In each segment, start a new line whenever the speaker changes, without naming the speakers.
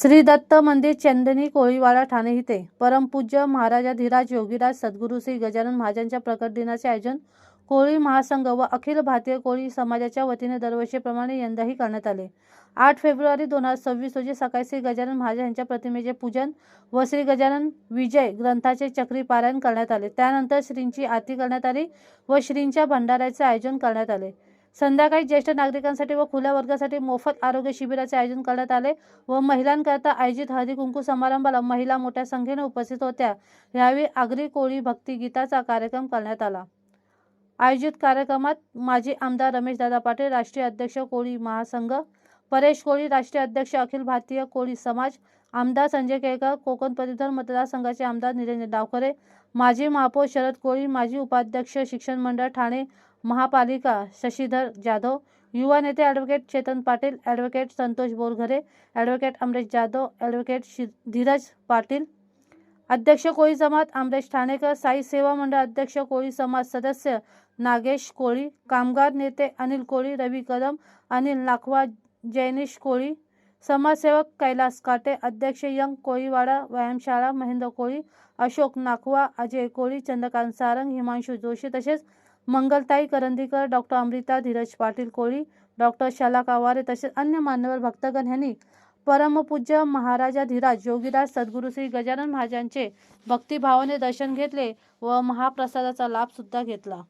श्री दत्त मंदिर चंदनी कोळीवाडा ठाणे इथे परमपूज्य महाराजाधिराज योगीराज सद्गुरू श्री गजानन महाराजांच्या प्रकट दिनाचे आयोजन कोळी महासंघ व अखिल भारतीय कोळी समाजाच्या वतीने दरवर्षीप्रमाणे यंदाही करण्यात आले। 8 फेब्रुवारी 2026 रोजी सकाळी श्री गजानन महाराज यांच्या प्रतिमेचे पूजन व श्री गजानन विजय ग्रंथाचे चक्री पारायण करण्यात आले। त्यानंतर श्रींची आरती करण्यात आली व श्रींच्या भंडाऱ्याचे आयोजन करण्यात आले। संध्याकाळी ज्येष्ठ नागरिकांसाठी व खुल्या वर्गासाठी मोफत आरोग्य शिबिराचे आयोजन करण्यात आले व महिलांकरता आयोजित हळदी कुंकू समारंभाला महिला मोठ्या संख्येने उपस्थित होत्या। यावेळी आगरी कोळी भक्तिगीताचा कार्यक्रम करण्यात आला। आयोजित कार्यक्रमात माजी आमदार रमेशदादा पाटील, राष्ट्रीय अध्यक्ष कोळी महासंघ, परेश कोळी, राष्ट्रीय अध्यक्ष अखिल भारतीय कोळी समाज, आमदार संजय केळकर, कोकण पदवीधर मतदारसंघाचे आमदार निरंजन डावखरे, माजी महापौर शरद कोळी, माजी उपाध्यक्ष शिक्षण मंडळ ठाणे महापालिका शशीधर जाधव, युवा नेते advocate Chetan Patil, advocate Santosh Borghare, advocate Amresh Jadhav, advocate Dhiraj Patil, अध्यक्ष कोळी समाज अमरेश ठाणेकर, साई सेवा मंडळ अध्यक्ष कोळी समाज सदस्य नागेश कोळी, कामगार नेते अनिल कोळी, रवी कदम, अनिल नाखवा, जैनिश कोळी, समाजसेवक कैलास काटे, अध्यक्ष यंग कोळीवाडा व्यायामशाळा महेंद्र कोळी, अशोक नाखवा, अजय कोळी, चंद्रकांत सारंग, हिमांशू जोशी तसेच मंगलताई करंदीकर, डॉक्टर अमृता धीरज पाटील कोळी, डॉक्टर शलाक आवारे तसेच अन्य मान्यवर भक्तगण यांनी परमपूज्य महाराजाधिराज योगीराज सद्गुरू श्री गजानन महाराजांचे भक्तिभावाने दर्शन घेतले व महाप्रसादाचा लाभ सुद्धा घेतला।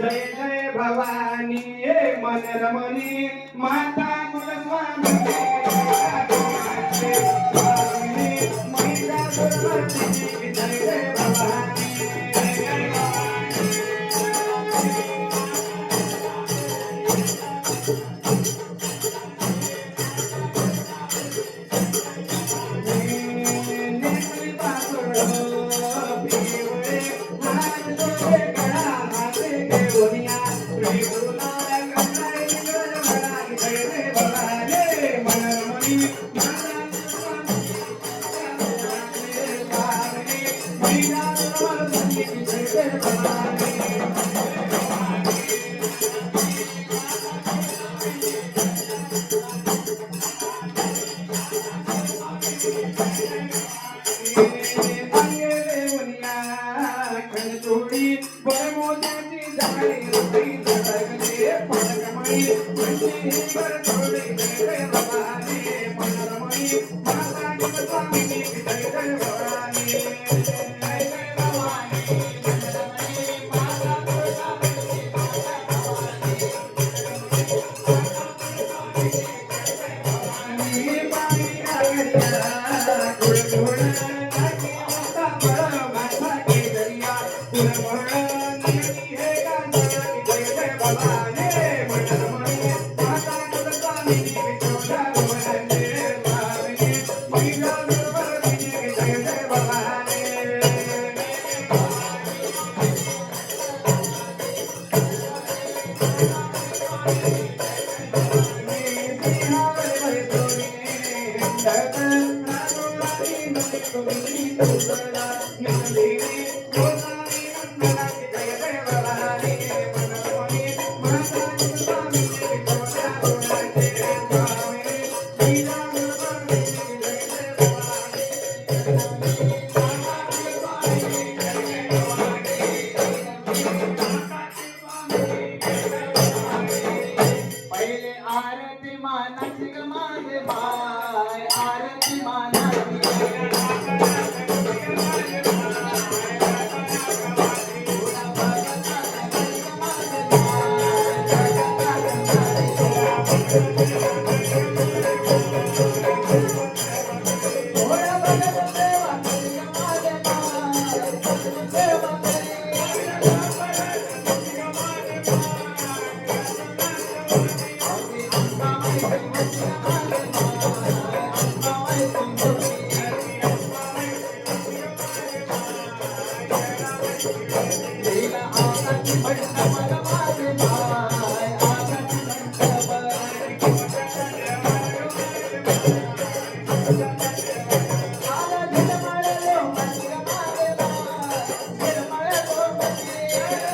जय जय भवानी मन रमणी माता कुलस्वामी महिला जय जय भवानी तिला आकाशी म्हणत मला माझे माय आकाशी म्हणत आला झिरमळलो मंदिर माझे माय झिरमळलो मंदिर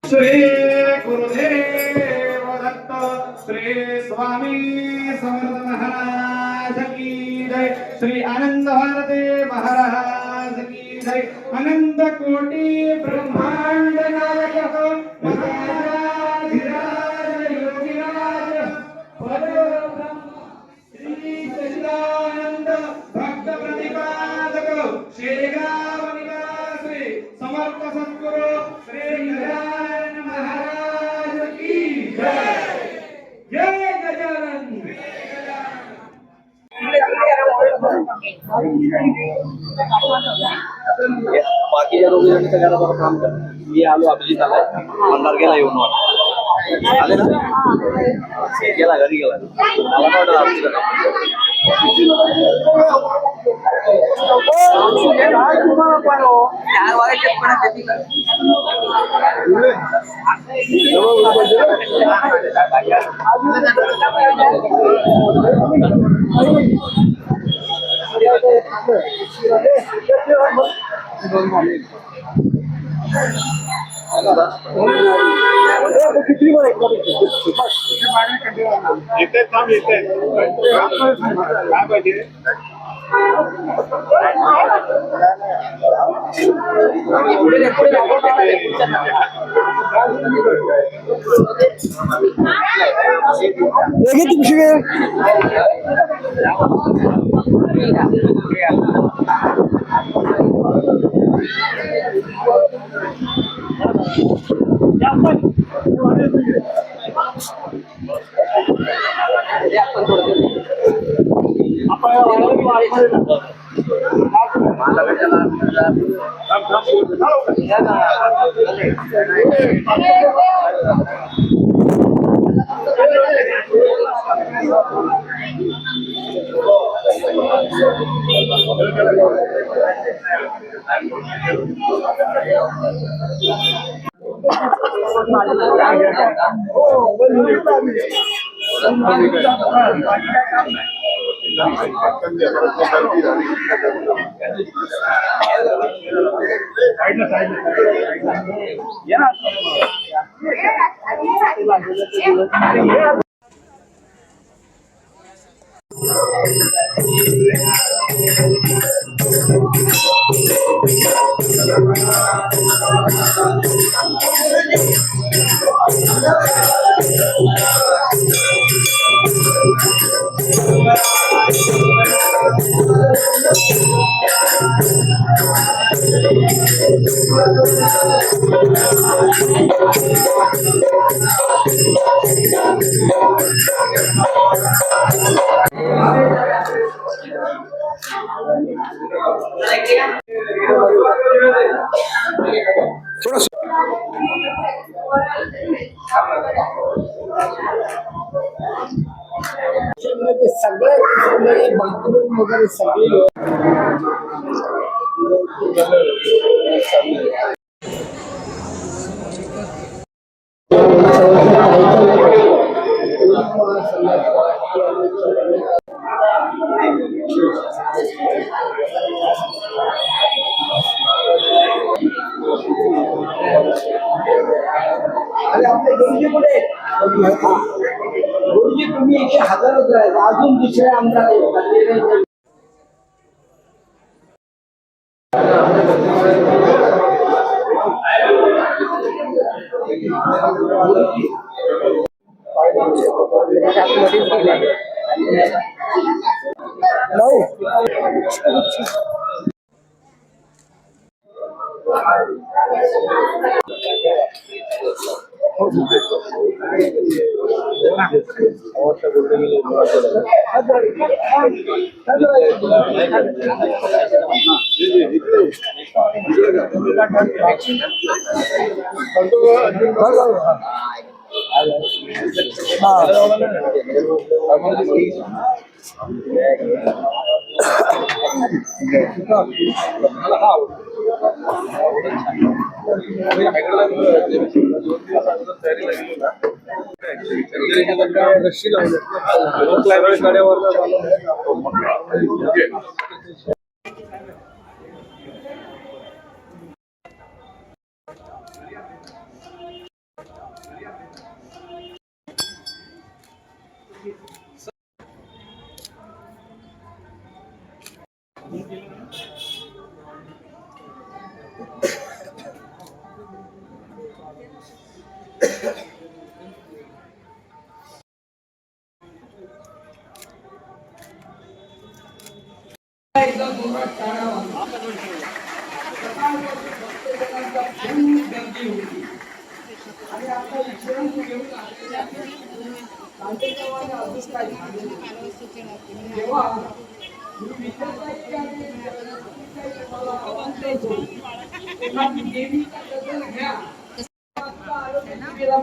श्री गुरुदेव दत्त श्री स्वामी समर्थ महाराज की जय श्री आनंद भारती महाराज की जय अनंत कोटि ब्रह्मांड नायक महाराज योगीराज परब्रह्म श्री सच्चिदानंद भक्त प्रतिपादक शेगाव निवासी समर्थ सद्गुरु श्री गजानन महाराज की जय जय गजानन
बाकीच्या रोगीजण सगळ्यांना बरं काम कर मी आलो अभिजित आलाय मंदार गेला येऊन आले ना गेला घरी गेला मला काय वाटत अभिजित
येते काम येते काय पाहिजे ते सगळे बाथरूम वगैरे सगळे अरे आपले गुरुजी कुठे गुरुजी तुम्ही इथे हजर होत आहे अजून दुसरे आमदार आहेत.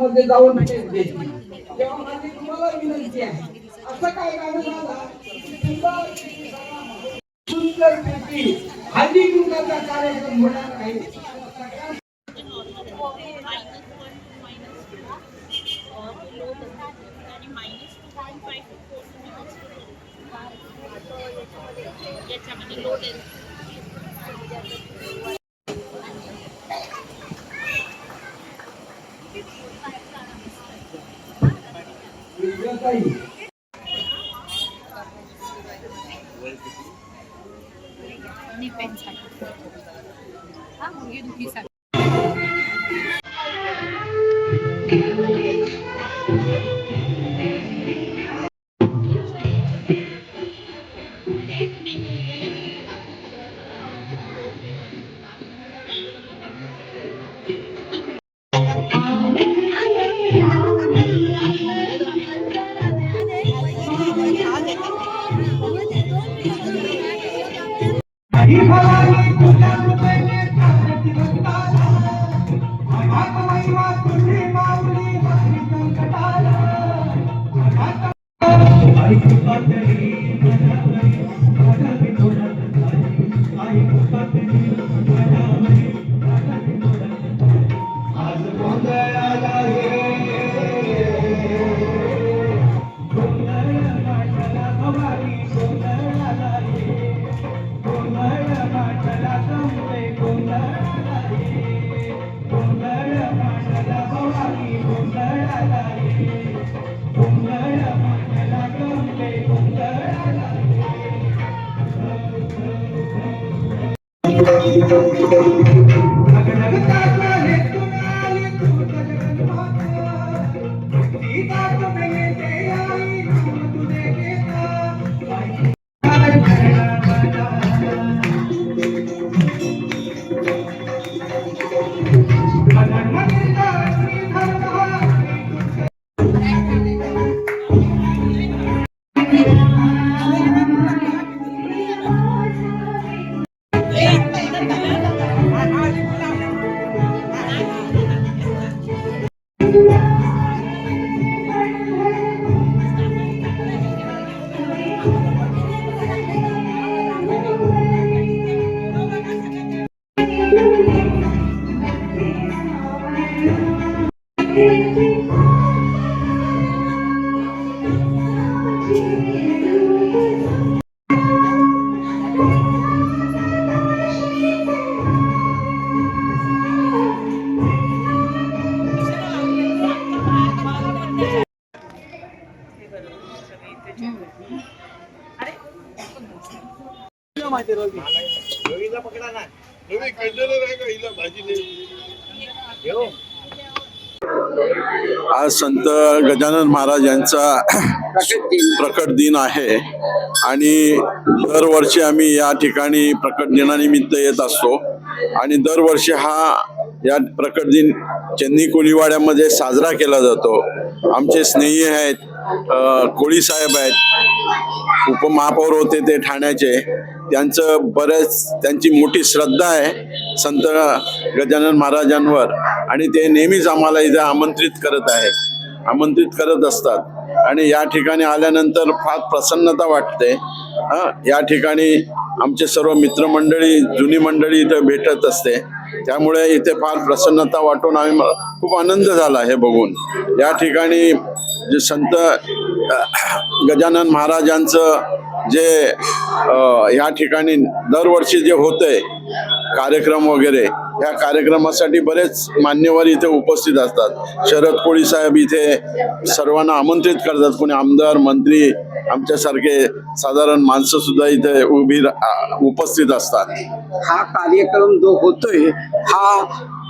मध्ये जाऊन तेव्हा माझी तुम्हाला विनंती आहे असं काय हल्ली कुंकाचा कार्यक्रम होणार नाही.
आज संत गजानन महाराज यांचा प्रकट दिन आहे आणि दरवर्षी आम्ही या ठिकाणी प्रकट दिनानिमित्त येत असतो आणि दरवर्षी हा या प्रकट दिन चेन्नई कोळीवाड्यामध्ये साजरा केला जातो. आमचे स्नेही आहेत, कोळी साहेब आहेत, उपमहापौर होते ते ठाण्याचे, त्यांची मोठी श्रद्धा आहे संत गजानन महाराजांवर आणि ते नेहमीच आम्हाला इथे आमंत्रित करत असतात आणि या ठिकाणी आल्यानंतर फार प्रसन्नता वाटते. या ठिकाणी आमचे सर्व मित्रमंडळी, जुनी मंडळी इथे भेटत असते, त्यामुळे इथे फार प्रसन्नता वाटून खूप आनंद झाला हे बघून. या ठिकाणी जे संत गजानन महाराजांचं जे या ठिकाणी दरवर्षी जे होतंय कार्यक्रम वगैरे, या कार्यक्रमासाठी बरेच मान्यवर इथे उपस्थित असतात. शरद कोळी साहेब इथे सर्वांना आमंत्रित करतात, कोणी आमदार, मंत्री, आमच्यासारखे साधारण माणसं सुद्धा इथे उपस्थित असतात.
हा कार्यक्रम जो होतोय हा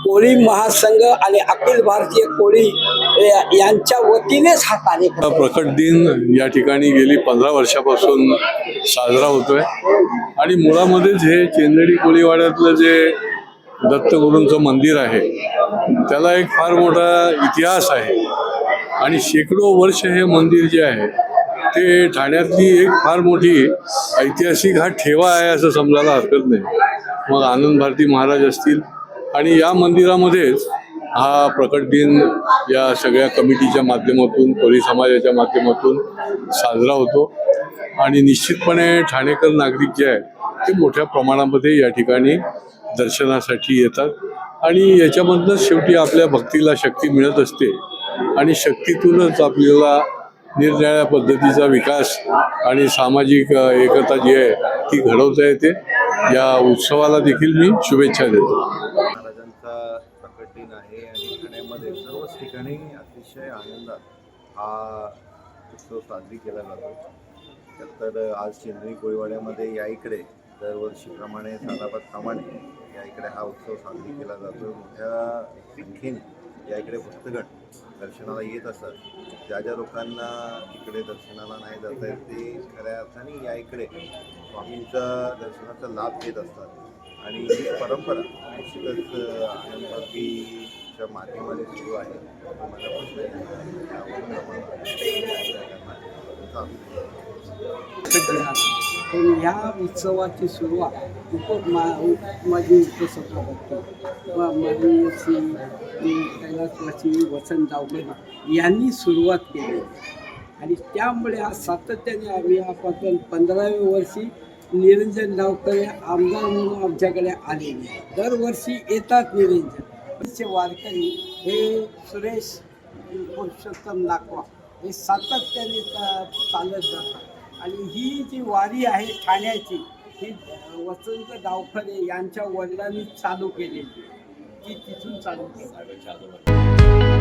कोळी महासंघ आणि अखिल भारतीय कोळी यांच्या वतीनेच हा कार्यक्रम.
प्रकट दिन या ठिकाणी गेली 15 वर्षापासून साजरा होतोय आणि मुळामध्येच हे चेंदडी कोळीवाड्यातलं जे दत्तगुरूंचं मंदिर आहे त्याला एक फार मोठा इतिहास आहे आणि शेकडो वर्ष हे मंदिर जे आहे ते ठाण्यातली एक फार मोठी ऐतिहासिक हा ठेवा आहे असं समजायला हरकत नाही. मग आनंद भारती महाराज असतील आणि या मंदिरामध्येच हा प्रकट दिन या सगळ्या कमिटीच्या माध्यमातून, कोळी समाजाच्या माध्यमातून साजरा होतो आणि निश्चितपणे ठाणेकर नागरिक जे आहेत ते मोठ्या प्रमाणामध्ये या ठिकाणी दर्शनासाठी येतात आणि याच्यामधनंच शेवटी आपल्या भक्तीला शक्ती मिळत असते आणि शक्तीतूनच आपल्याला निरनिराळ्या पद्धतीचा विकास आणि सामाजिक एकता जी आहे ती घडवता येते. या उत्सवाला देखील मी शुभेच्छा देतो.
महाराजांचा प्रकट दिन आहे आणि ठाण्यामध्ये सर्वच ठिकाणी अतिशय आनंदात हा उत्सव साजरी केला जातो. तर आज चेन्नई कोळीवाड्यामध्ये या इकडे दरवर्षीप्रमाणे सालाबादप्रमाणे या इकडे हा उत्सव साजरी केला जातो. मोठ्या संख्येने या इकडे भक्तगण दर्शनाला येत असतात. ज्या लोकांना इकडे दर्शनाला नाही जाता येत ते खऱ्या अर्थाने या इकडे स्वामींचा दर्शनाचा लाभ घेत असतात आणि ही परंपरा निश्चितच आनंदभारतीच्या माध्यमाने सुरू आहे.
पण ह्या उत्सवाची सुरुवात माझी उपसभापती व माझी कैलासवासी वसंत डावकर यांनी सुरुवात केली आणि त्यामुळे हा सातत्याने आम्ही यापासून 15व्या वर्षी निरंजन डावकर आमदार म्हणून आमच्याकडे आलेले दरवर्षी येतात. निरंजन वारकरी हे सुरेश पुरुषोत्तम नाकवा हे सातत्याने चालत जातात आणि ही जी वारी आहे ठाण्याची ही वसंत डावखरे यांच्या वडिलांनी चालू केलेली, ती तिथून चालू केली.